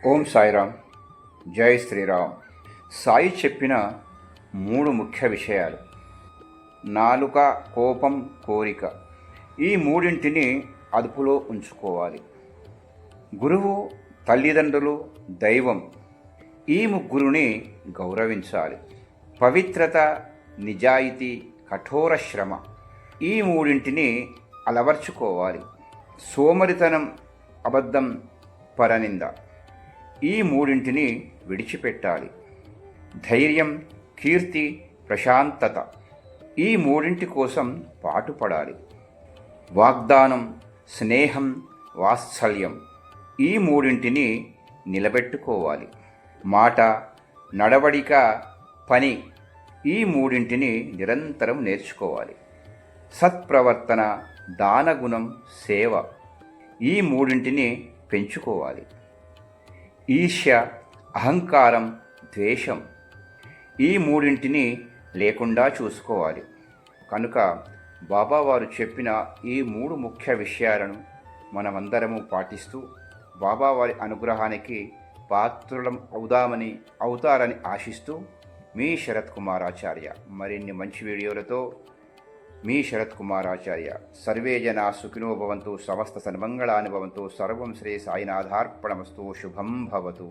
ఓం సాయిరామ్. జై శ్రీరామ్. సాయి చెప్పిన 3 ముఖ్య విషయాలు: నాలుక, కోపం, కోరిక. ఈ మూడింటిని అదుపులో ఉంచుకోవాలి. గురువు, తల్లిదండ్రులు, దైవం, ఈ ముగ్గురిని గౌరవించాలి. పవిత్రత, నిజాయితీ, కఠోర శ్రమ, ఈ మూడింటిని అలవర్చుకోవాలి. సోమరితనం, అబద్ధం, పరనింద, ఈ మూడింటిని విడిచిపెట్టాలి. ధైర్యం, కీర్తి, ప్రశాంతత, ఈ మూడింటి కోసం పాటుపడాలి. వాగ్దానం, స్నేహం, వాత్సల్యం, ఈ మూడింటిని నిలబెట్టుకోవాలి. మాట, నడవడిక, పని, ఈ మూడింటిని నిరంతరం నేర్చుకోవాలి. సత్ప్రవర్తన, దానగుణం, సేవ, ఈ మూడింటిని పెంచుకోవాలి. ఈర్ష్య, అహంకారం, ద్వేషం, ఈ మూడింటిని లేకుండా చూసుకోవాలి. కనుక బాబావారు చెప్పిన ఈ 3 ముఖ్య విషయాలను మనమందరము పాటిస్తూ బాబావారి అనుగ్రహానికి పాత్రులం అవుతారని ఆశిస్తూ మీ శరత్ కుమారాచార్య. మరిన్ని మంచి వీడియోలతో మీ శరత్ కుమారాచార్య. సర్వే జనా సుఖినో భవంతు, సమస్త సన్మంగళాని భవంతు. సర్వం శ్రీ సాయినాథార్పణమస్తు. శుభం భవతు.